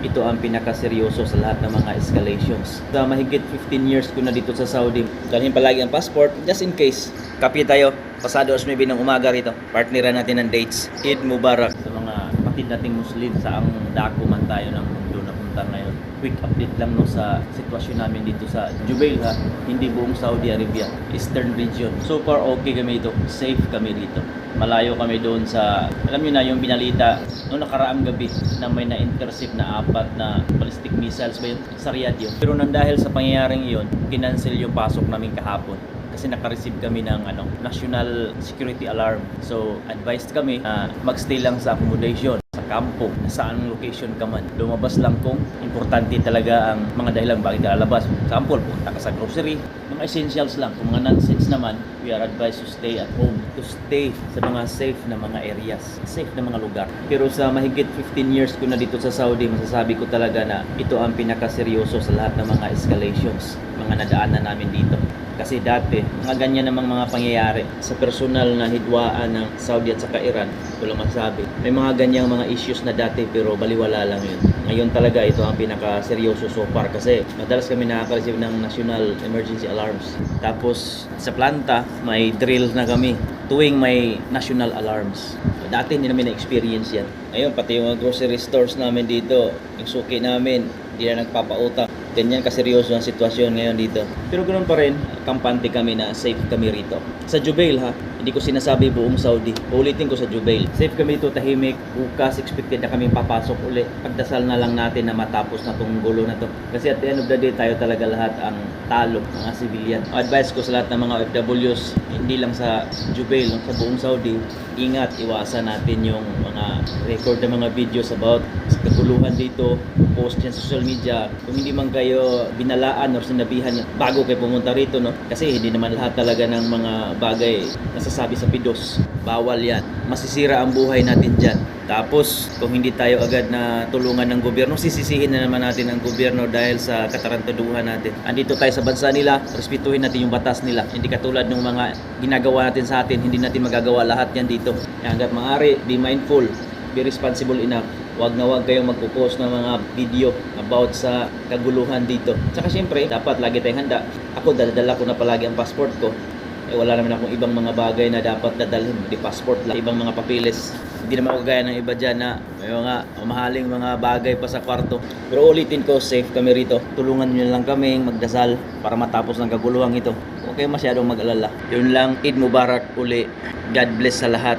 ito ang pinakaseryoso sa lahat ng mga escalations. Sa mahigit 15 years ko na dito sa Saudi, dalhin palagi ang passport just in case. Kapi tayo, pasado as maybe ng umaga rito. Partneran natin ng dates. Eid Mubarak sa mga kapatid nating Muslim sa ang dako man tayo ng mundo na punta ngayon. Quick update lang no sa sitwasyon namin dito sa Jubail ha, hindi buong Saudi Arabia, Eastern region. So far okay kami dito, safe kami dito. Malayo kami doon sa, alam niyo na yung binalita noong nakaraang gabi na may na-intercept na 4 na ballistic missiles ba yun? Sa Riyadh yun. Pero nang dahil sa pangyayaring yun, kinancel yung pasok namin kahapon kasi naka-receive kami ng national security alarm. So advised kami na magstay lang sa accommodation sa kampo, saan location ka man. Lumabas lang kung importante talaga ang mga dahilan bakit ka lalabas. Example, punta ka sa grocery, mga essentials lang. Kung mga nonsense naman, we are advised to stay at home, to stay sa mga safe na mga areas, safe na mga lugar. Pero sa mahigit 15 years ko na dito sa Saudi, masasabi ko talaga na ito ang pinakaseryoso sa lahat ng mga escalations, mga nadaanan namin dito. Kasi dati, mga ganyan namang mga pangyayari sa personal na hidwaan ng Saudi at saka Iran, ko lang masabi. May mga ganyang mga issues na dati pero baliwala lang yun. Ngayon talaga ito ang pinaka-seryoso so far kasi madalas kami nakaka-receive ng national emergency alarms. Tapos sa planta, may drill na kami tuwing may national alarms. Dati hindi namin na-experience yan. Ngayon, pati yung mga grocery stores namin dito, yung suki namin, hindi na nagpapautang. Ganyan kaseryoso ang sitwasyon ngayon dito. Pero ganoon pa rin, kampante kami na safe kami rito. Sa Jubail ha, hindi ko sinasabi buong Saudi. Ulitin ko sa Jubail. Safe kami dito, tahimik. Bukas, expected na kami papasok uli. Pagdasal na lang natin na matapos na tong gulo na to. Kasi at the end of the day, tayo talaga lahat ang talo, mga civilian. Advice ko sa lahat ng mga OFWs, hindi lang sa Jubail, sa buong Saudi, ingat, iwasan natin yung mga record ng mga videos about kaguluhan dito, post yan sa social media. Kung hindi man kayo binalaan or sinabihan bago kayo pumunta rito, no? Kasi hindi naman lahat talaga ng mga bagay nasasabi sa pidos. Bawal yan. Masisira ang buhay natin dyan. Tapos, kung hindi tayo agad na tulungan ng gobyerno, sisisihin na naman natin ang gobyerno dahil sa katarantaduhan natin. Andito tayo sa bansa nila, respetuhin natin yung batas nila. Hindi katulad ng mga ginagawa natin sa atin, hindi natin magagawa lahat yan dito. Hanggat maaari, be mindful, be responsible enough. Wag na wag kayong magpo-post ng mga video about sa kaguluhan dito. Tsaka syempre, dapat lagi tayong handa. Ako, dala ko na palagi ang passport ko. Wala naman akong ibang mga bagay na dapat dadalhin. Di passport lang, ibang mga papilis. Hindi naman ako gaya ng iba dyan na may mga mahaling mga bagay pa sa kwarto. Pero ulitin ko, safe kami rito. Tulungan nyo lang kami magdasal para matapos ng kaguluhan ito. Huwag kayo masyadong mag-alala. Yun lang, Eid Mubarak uli. God bless sa lahat.